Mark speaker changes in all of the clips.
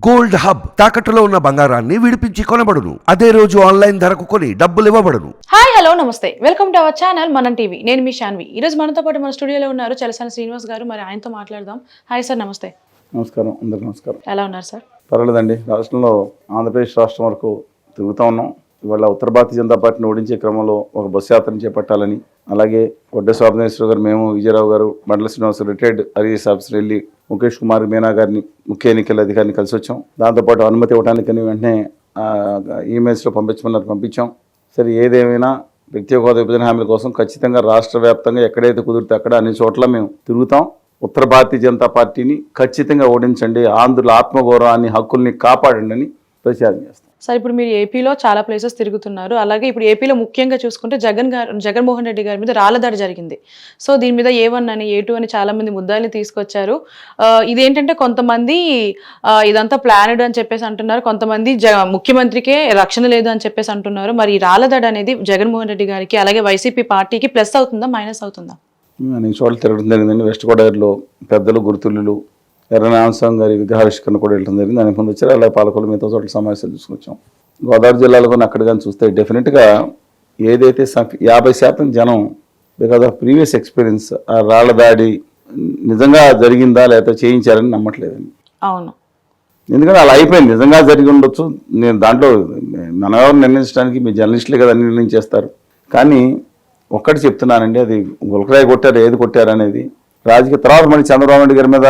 Speaker 1: Gold hub తాకట్టులో ఉన్న బంగారాన్ని విడిపించి కొనబడును. అదే రోజు ఆన్లైన్ ధరకు కొని డబ్బులు ఇవ్వబడును.
Speaker 2: హాయ్ హలో నమస్తే, వెల్కమ్ టు అవర్ ఛానల్ మనం టీవీ. నేను మీ శాన్వి. ఈ రోజు మనతో పాటు మన స్టూడియోలో ఉన్నారు చలసాని శ్రీనివాస్ గారు. మరి ఆయనతో మాట్లాడదాం. హాయ్ సార్, నమస్తే.
Speaker 3: నమస్కారం, అందరికీ నమస్కారం.
Speaker 2: ఎలా ఉన్నారు సార్?
Speaker 3: పర్వాలేదండి. రాష్ట్రంలో ఆంధ్రప్రదేశ్ రాష్ట్రం వరకు తిరుగుతూ ఉన్నాం. ఇవాళ ఉత్తర భారతీయ జనతా పార్టీని ఓడించే క్రమంలో ఒక బస్సు యాత్రను చేపట్టాలని, అలాగే వడ్డే స్వామినేశ్వర గారు, మేము విజయరావు గారు, మండల శ్రీనివాస్ రిటైర్డ్ ఐఏఎస్ ఆఫీసర్ వెళ్ళి ముఖేష్ కుమార్ మీనా గారిని, ముఖ్య ఎన్నికల అధికారిని కలిసి వచ్చాం. దాంతోపాటు అనుమతి ఇవ్వడానికి వెంటనే ఈమెయిల్స్లో పంపించాం. సరే, ఏదేమైనా ప్రత్యేక హోదా విభజన హామీల కోసం ఖచ్చితంగా రాష్ట్ర వ్యాప్తంగా ఎక్కడైతే కుదిరితే అక్కడ అన్ని చోట్ల మేము తిరుగుతాం. ఉత్తర భారతీయ జనతా పార్టీని ఖచ్చితంగా ఓడించండి, ఆంధ్రుల ఆత్మగౌరవాన్ని, హక్కుల్ని కాపాడండి అని ప్రచారం చేస్తాం.
Speaker 2: సార్, ఇప్పుడు మీరు ఏపీలో చాలా ప్లేసెస్ తిరుగుతున్నారు. అలాగే ఇప్పుడు ఏపీలో ముఖ్యంగా చూసుకుంటే జగన్మోహన్ రెడ్డి గారి మీద రాళ్లదాడి జరిగింది. సో దీని మీద A1 అని A2 అని చాలా మంది ముద్దాయిల్ని తీసుకొచ్చారు. ఇదేంటంటే కొంతమంది ఇదంతా ప్లానెడ్ అని చెప్పేసి అంటున్నారు, కొంతమంది ముఖ్యమంత్రికే రక్షణ లేదు అని చెప్పేసి అంటున్నారు. మరి ఈ రాళ్లదాడి అనేది జగన్మోహన్ రెడ్డి గారికి అలాగే వైసీపీ పార్టీకి ప్లస్ అవుతుందా, మైనస్ అవుతుందా?
Speaker 3: అనేక చోట్ల తిరగడం జరిగిందండి. వెస్ట్ గోదావరిలో పెద్దలు, గుర్తులు, ఎర్రనారాయణస్వామి గారి విగ్రహావిష్కరణ కూడా వెళ్ళడం జరిగింది. దాని ముందు వచ్చారు. అలాగే పాలకొల్లు మిగతా చోట్ల సమావేశాలు తీసుకొచ్చాం. గోదావరి జిల్లాలో కానీ అక్కడ కానీ చూస్తే డెఫినెట్గా ఏదైతే 50% జనం బికాజ్ ఆఫ్ ప్రీవియస్ ఎక్స్పీరియన్స్ ఆ రాళ్ల దాడి నిజంగా జరిగిందా లేకపోతే చేయించారని నమ్మట్లేదండి.
Speaker 2: అవును,
Speaker 3: ఎందుకంటే అలా అయిపోయింది. నిజంగా జరిగి ఉండొచ్చు. నేను దాంట్లో మన ఎవరు నిర్ణయించడానికి మీ జర్నలిస్టులే కదా నిర్ణయించేస్తారు. కానీ ఒక్కటి చెప్తున్నానండి, అది గులకరాయి కొట్టారు, ఏది కొట్టారు అనేది రాజకీయ. తర్వాత మళ్ళీ చంద్రబాబు నాయుడు గారి మీద,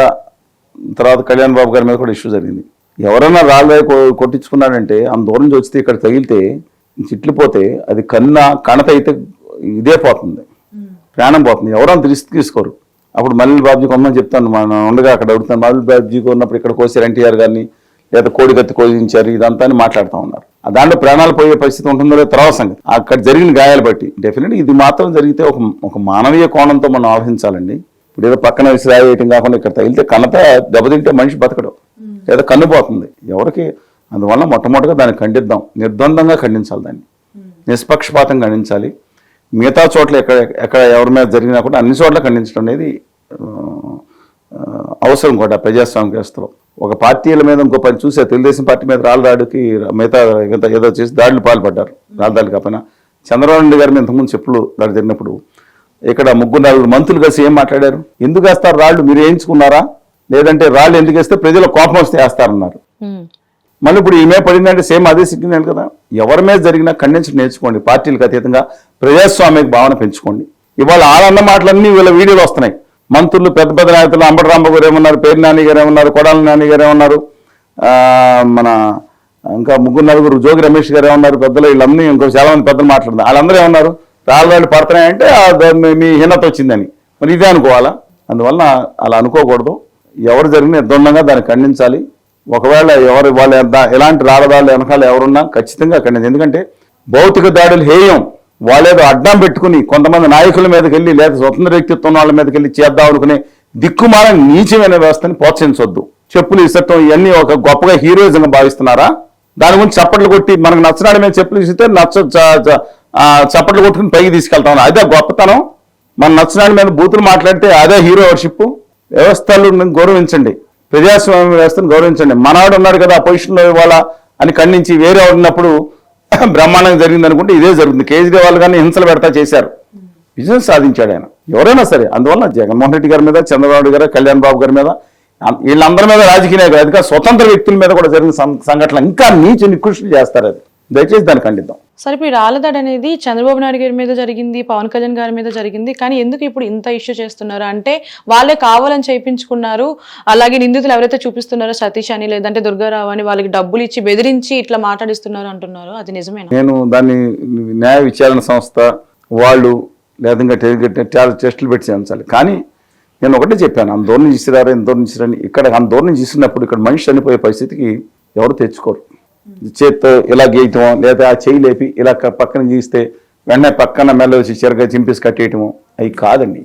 Speaker 3: తర్వాత కళ్యాణ్ బాబు గారి మీద కూడా ఇష్యూ జరిగింది. ఎవరైనా రాళ్ళే కొట్టించుకున్నాడంటే అంత దూరం నుంచి వచ్చితే ఇక్కడ తగిలితే చిట్లిపోతే అది కణత అయితే ఇదే పోతుంది, ప్రాణం పోతుంది. ఎవరైనా రిస్క్ తీసుకోరు. అప్పుడు మల్లెల బాబుజీ కొమ్మని చెప్తాను, మనం ఉండగా అక్కడ అడుగుతాను. మల్లెల బాబుజీకి ఉన్నప్పుడు ఇక్కడ కోసారు ఎన్టీఆర్ గారిని, లేదా కోడికత్తి కోసించారు, ఇదంతా అని మాట్లాడుతూ ఉన్నారు. దాంట్లో ప్రాణాలు పోయే పరిస్థితి ఉంటుందో లేదో తర్వాత సంగతి. అక్కడ జరిగిన గాయాలు బట్టి డెఫినెట్గా ఇది మాత్రం జరిగితే ఒక మానవీయ కోణంతో మనం ఆలోచించాలండి. ఇప్పుడు ఏదో పక్కన విసిరాయి వేయటం కాకుండా ఇక్కడ తగిలితే కణత దెబ్బతింటే మనిషి బతకడం, లేదా కన్ను పోతుంది ఎవరికి. అందువల్ల మొట్టమొదటిగా దాన్ని ఖండిద్దాం, నిర్ద్వందంగా ఖండించాలి, దాన్ని నిష్పక్షపాతంగా ఖండించాలి. మిగతా చోట్ల ఎక్కడ ఎవరి మీద జరిగినా కూడా అన్ని చోట్ల ఖండించడం అనేది అవసరం కూడా ప్రజాస్వామ్య వ్యవస్థలో. ఒక పార్టీల మీద ఇంకో పని చూసే తెలుగుదేశం పార్టీ మీద రాళ్ళ దాడికి మిగతా ఏదో చేసి దాడులు పాల్పడ్డారు. రాళ్ళ దాడులు కాకపోయినా చంద్రబాబు నాయుడు గారి మీద ఇంతకుముందు చెప్పులు దాడి జరిగినప్పుడు ఇక్కడ 3-4 మంత్రులు కలిసి ఏం మాట్లాడారు? ఎందుకు వేస్తారు రాళ్ళు, మీరు వేయించుకున్నారా, లేదంటే రాళ్ళు ఎందుకు వేస్తే ప్రజల కోపం వస్తే వేస్తారన్నారు. మళ్ళీ ఇప్పుడు ఈమె పడిందంటే సేమ్ అదే సిగ్గిందండి కదా. ఎవరి మీద జరిగినా ఖండించడం నేర్చుకోండి. పార్టీలకు అతీతంగా ప్రజాస్వామిక భావన పెంచుకోండి. ఇవాళ ఆలన్న మాటలన్నీ వీళ్ళ వీడియోలు వస్తున్నాయి. మంత్రులు, పెద్ద పెద్ద నాయకులు, అంబటి రాంబాబు గారు ఏమన్నారు, పేరు నాని గారు ఏమన్నారు, కొడాల నాని గారు ఏమన్నారు, మన ఇంకా 3-4 జోగి రమేష్ గారు ఏమన్నారు, పెద్దలు వీళ్ళన్నీ ఇంకో చాలా మంది పెద్దలు మాట్లాడుతున్నారు. వాళ్ళందరూ ఏమన్నారు, రాళ్ళు పడుతున్నాయంటే మీ హీనత వచ్చిందని. మరి ఇదే అనుకోవాలా? అందువల్ల అలా అనుకోకూడదు. ఎవరు జరిగిన నిర్ద్వందంగా దాన్ని ఖండించాలి. ఒకవేళ వాళ్ళు ఎలాంటి రాళ్ళదాడులు వెనకాల ఎవరున్నా ఖచ్చితంగా ఖండించాలి. ఎందుకంటే భౌతిక దాడులు హేయం. వాళ్ళేదో అడ్డం పెట్టుకుని కొంతమంది నాయకుల మీదకి వెళ్ళి లేదా స్వతంత్ర వ్యక్తిత్వం వాళ్ళ మీదకి వెళ్ళి చేద్దాం అనుకునే దిక్కుమాల నీచమైన వ్యవస్థని ప్రోత్సహించొద్దు. చెప్పులు ఇసట్టం ఇవన్నీ ఒక గొప్పగా హీరోయిజంగా భావిస్తున్నారా? దాని గురించి చప్పట్లు కొట్టి మనకు నచ్చనాడి మీద చెప్పులు ఇస్తే చప్పట్లు కొట్టుకుని పైకి తీసుకెళ్తాం, అదే గొప్పతనం. మన నచ్చనాడి మీద బూతులు మాట్లాడితే అదే హీరో వర్షిప్. వ్యవస్థలను గౌరవించండి, ప్రజాస్వామ్య వ్యవస్థను గౌరవించండి. మనవాడు ఉన్నాడు కదా పొజిషన్లో ఇవ్వాలా అని ఖండించి వేరే ఉన్నప్పుడు బ్రహ్మాండంగా జరిగింది అనుకుంటే ఇదే జరుగుతుంది. కేజ్రీవాల్ గారిని హింసలు పెడతా చేశారు, విజయం సాధించాడు ఆయన, ఎవరైనా సరే. అందువల్ల జగన్మోహన్ రెడ్డి గారి మీద, చంద్రబాబు గారు, కళ్యాణ్ బాబు గారి మీద, వీళ్ళందరి మీద రాజకీయ నాయకులు, అది స్వతంత్ర వ్యక్తుల మీద కూడా జరిగిన సంఘటన ఇంకా నికృష్టి చేస్తారు. అది దయచేసి దాన్ని ఖండిద్దాం.
Speaker 2: సరే, ఇప్పుడు రాళ్లదాడి అనేది చంద్రబాబు నాయుడు గారి మీద జరిగింది, పవన్ కళ్యాణ్ గారి మీద జరిగింది. కానీ ఎందుకు ఇప్పుడు ఇంత ఇష్యూ చేస్తున్నారు అంటే వాళ్ళే కావాలని చేయించుకున్నారు. అలాగే నిందితులు ఎవరైతే చూపిస్తున్నారో సతీష్ అని లేదంటే దుర్గారావు అని వాళ్ళకి డబ్బులు ఇచ్చి బెదిరించి ఇట్లా మాట్లాడిస్తున్నారు అంటున్నారు. అది నిజమేనా?
Speaker 3: నేను దాన్ని న్యాయ విచారణ సంస్థ వాళ్ళు లేదా చాలా టెస్టులు పెట్టి చేయించాలి. కానీ నేను ఒకటే చెప్పాను, అంత దూరం నుంచి ఇసిరారు, ఎంత దూరం నుంచి ఇసిరని. ఇక్కడ అంత దూరం నుంచి ఇసిరినప్పుడు ఇక్కడ మనిషి చనిపోయే పరిస్థితికి ఎవరు తెచ్చుకోరు. చేత్తో ఇలా గీయటమో లేదా ఆ చెయ్యి లేపి ఇలా పక్కన గీస్తే వెంటనే పక్కన మెల్ల వచ్చి చిరగా చింపేసి కట్టేయటమో అవి కాదండి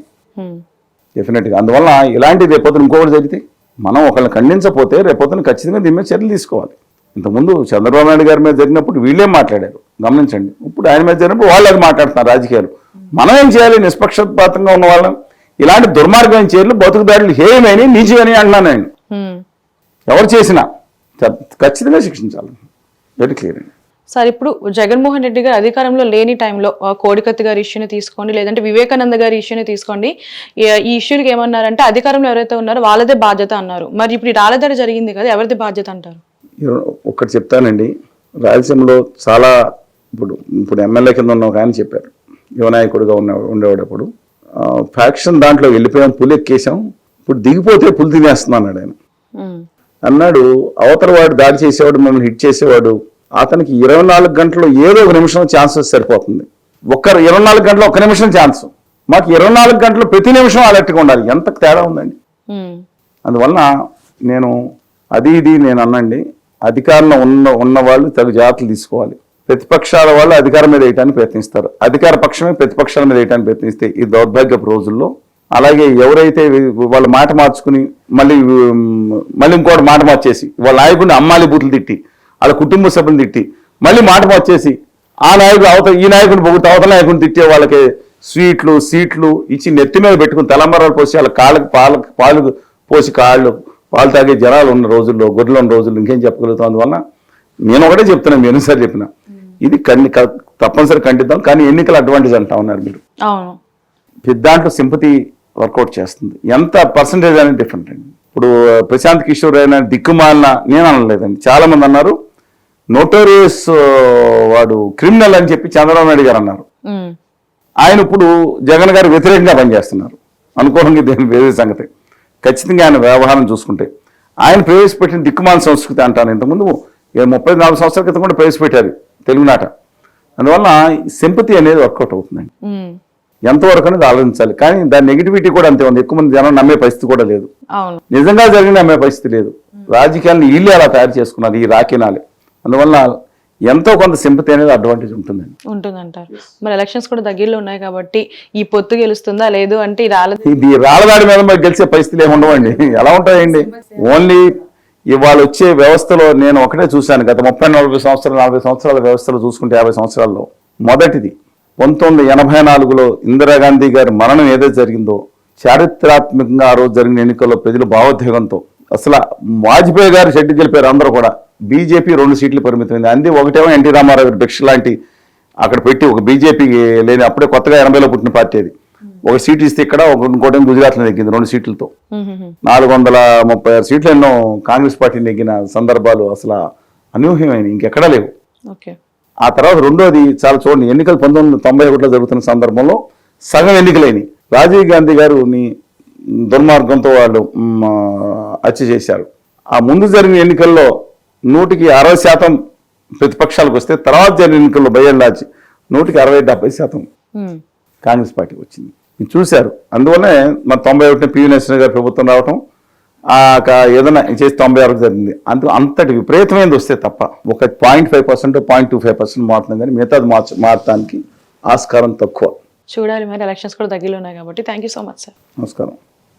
Speaker 3: డెఫినెట్గా. అందువల్ల ఇలాంటి రేపొద్దున ఇంకొకటి జరిగితే మనం ఒకళ్ళని ఖండించకపోతే రేపొద్దున ఖచ్చితంగా దీని మీద చర్యలు తీసుకోవాలి. ఇంతకుముందు చంద్రబాబు నాయుడు గారి మీద జరిగినప్పుడు వీళ్ళేం మాట్లాడారు గమనించండి. ఇప్పుడు ఆయన మీద జరిగినప్పుడు వాళ్ళు అది మాట్లాడుతున్నారు రాజకీయాలు. మనం ఏం చేయాలి? నిష్పక్షపాతంగా ఉన్న వాళ్ళం ఇలాంటి దుర్మార్గమైన చర్యలు, బతుకుదారులు హేయమని, నీచమని అంటున్నాను నేను. ఎవరు చేసినా ఖచ్చితంగా శిక్షించాలి. వెరీ క్లియర్ అండి.
Speaker 2: సార్ ఇప్పుడు జగన్మోహన్ రెడ్డి గారు అధికారంలో లేని టైంలో కోడికత్తి గారి ఇష్యూని తీసుకోండి, లేదంటే వివేకానంద గారి ఇష్యూని తీసుకోండి, ఈ ఇష్యూలకి ఏమన్నారంటే అధికారంలో ఎవరైతే ఉన్నారో వాళ్ళదే బాధ్యత అన్నారు. మరి ఇప్పుడు ఈ రాళ్ళదాడి జరిగింది కదా, ఎవరిది బాధ్యత అంటారు?
Speaker 3: ఒకటి చెప్తానండి, రాయలసీమలో చాలా ఇప్పుడు ఎమ్మెల్యే కింద ఉన్న ఒక ఆయన చెప్పారు, యువనాయకుడిగా ఉండేవాడు. అప్పుడు ఫ్యాక్షన్ దాంట్లో వెళ్ళిపోయాం, పులి ఎక్కేసాం, ఇప్పుడు దిగిపోతే పులి తినేస్తున్నాం అన్నాడు ఆయన. అన్నాడు అవతల వాడు దాడి చేసేవాడు, మమ్మల్ని హిట్ చేసేవాడు, అతనికి 24 గంటలు ఏదో ఒక నిమిషం ఛాన్సెస్ సరిపోతుంది. 24 గంటలు 1 నిమిషం ఛాన్స్, మాకు 24 గంటలు ప్రతి నిమిషం అలర్ట్గా ఉండాలి. ఎంత తేడా ఉందండి. అందువలన నేను అన్నండి, అధికారంలో ఉన్న వాళ్ళు తగు జాగ్రత్తలు తీసుకోవాలి. ప్రతిపక్షాల వాళ్ళు అధికారం మీద వేయటానికి ప్రయత్నిస్తారు, అధికార పక్షమే ప్రతిపక్షాల మీద వేయటానికి ప్రయత్నిస్తే ఈ దౌర్భాగ్యపు రోజుల్లో, అలాగే ఎవరైతే వాళ్ళ మాట మార్చుకుని మళ్ళీ ఇంకోటి మాట మార్చేసి వాళ్ళ నాయకుడిని అమ్మాలి బూతులు తిట్టి, వాళ్ళ కుటుంబ సభ్యులు తిట్టి, మళ్ళీ మాట మార్చేసి ఆ నాయకుడు ఈ నాయకుడిని పొగుతూ అవతల నాయకుడిని తిట్టే వాళ్ళకి స్వీట్లు సీట్లు ఇచ్చి నెత్తి మీద పెట్టుకుని తలంబరాలు పోసి వాళ్ళ కాళ్ళకి పాలు పోసి పాలు తాగే జనాలు ఉన్న రోజుల్లో, గొర్రెలు ఉన్న రోజుల్లో ఇంకేం చెప్పగలుగుతాం. అందువల్ల నేను ఒకటే చెప్తున్నాను, నేను ఎన్నిసార్లు చెప్పిన ఇది తప్పనిసరి ఖండిద్దాం. కానీ ఎన్నికల అడ్వాంటేజ్ అంటా ఉన్నారు మీరు. దాంట్లో సింపతి వర్కౌట్ చేస్తుంది. ఎంత పర్సంటేజ్ అనేది డిఫరెంట్ అండి. ఇప్పుడు ప్రశాంత్ కిషోర్ అయినా దిక్కుమాలిన నేను అనలేదండి, చాలా మంది అన్నారు నోటోరియస్ వాడు క్రిమినల్ అని చెప్పి చంద్రబాబు నాయుడు గారు అన్నారు. ఆయన ఇప్పుడు జగన్ గారు వ్యతిరేకంగా పనిచేస్తున్నారు అనుకోవడానికి దేని వేరే సంగతి. ఖచ్చితంగా ఆయన వ్యవహారం చూసుకుంటే ఆయన ప్రవేశపెట్టిన దిక్కుమాలిన సంస్కృతి అంటాను. ఇంతకుముందు 34 సంవత్సరాల క్రితం కూడా ప్రవేశపెట్టారు తెలుగునాట. అందువల్ల సింపతి అనేది వర్కౌట్ అవుతుందండి. ఎంతవరకు అనేది ఆలోచించాలి. కానీ దాని నెగిటివిటీ కూడా అంతే ఉంది. ఎక్కువ మంది జనం నమ్మే పరిస్థితి కూడా లేదు. నిజంగా జరిగిన నమ్మే పరిస్థితి లేదు. రాజకీయాలను వీళ్ళే అలా తయారు చేసుకున్నారు, ఈ రాకినాలే. అందువల్ల ఎంతో కొంత సింపతి అనేది అడ్వాంటేజ్
Speaker 2: ఉంటుందంటారు. మరి ఎలక్షన్స్ కూడా దగ్గరలో ఉన్నాయి కాబట్టి ఈ పొత్తు గెలుస్తుందా లేదు అంటే
Speaker 3: ఇది రాళ్ళదాడి మీద గెలిచే పరిస్థితులు ఏమి ఉండవండి. ఎలా ఉంటాయండి? ఓన్లీ ఇవాళ వచ్చే వ్యవస్థలో నేను ఒకటే చూశాను, గత 30-40 సంవత్సరాలు 40 సంవత్సరాల వ్యవస్థలో చూసుకుంటే 50 సంవత్సరాల్లో మొదటిది 1984లో ఇందిరాగాంధీ గారి మరణం ఏదైతే జరిగిందో చారిత్రాత్మకంగా ఆ రోజు జరిగిన ఎన్నికల్లో ప్రజలు భావోద్వేగంతో అసలు వాజ్పేయి గారు షెడ్డు గెలిపారు, అందరూ కూడా. బీజేపీ 2 సీట్లు పరిమితమైంది. అంది ఒకటేమో ఎన్టీ రామారావు గారి భిక్ష లాంటి అక్కడ పెట్టి ఒక బీజేపీకి లేని అప్పుడే కొత్తగా 80లో పుట్టిన పార్టీ అది. ఒక సీట్ ఇస్తే ఇక్కడ ఇంకోటి గుజరాత్లో నెగ్గింది 2 సీట్లతో. 436 సీట్లు ఎన్నో కాంగ్రెస్ పార్టీ నెగ్గిన సందర్భాలు అసలు అనూహ్యమైన ఇంకెక్కడా లేవు. ఆ తర్వాత రెండోది చాలా చూడండి, ఎన్నికలు 1991లో జరుగుతున్న సందర్భంలో సగం ఎన్నికలైనవి. రాజీవ్ గాంధీ గారుని దుర్మార్గంతో వాళ్ళు హత్య చేశారు. ఆ ముందు జరిగిన ఎన్నికల్లో 100% ప్రతిపక్షాలకు వస్తే తర్వాత జరిగిన ఎన్నికల్లో బయలులాచి 60-70% కాంగ్రెస్ పార్టీకి వచ్చింది. మీరు చూశారు. అందువల్లే మన 91 పివి నరసింహ గారి ప్రభుత్వం రావటం, ఏదైనా చేసి 96 జరిగింది. అంతటి విపరీతమైనది వస్తే తప్ప ఒక 0.5% 0.25% మారుతుంది, కానీ మిగతాది మారటానికి ఆస్కారం తక్కువ.
Speaker 2: చూడాలి. మరి ఎలక్షన్స్ కూడా దగ్గరలో ఉన్నాయి కాబట్టి thank you so much sir.
Speaker 3: నమస్కారం.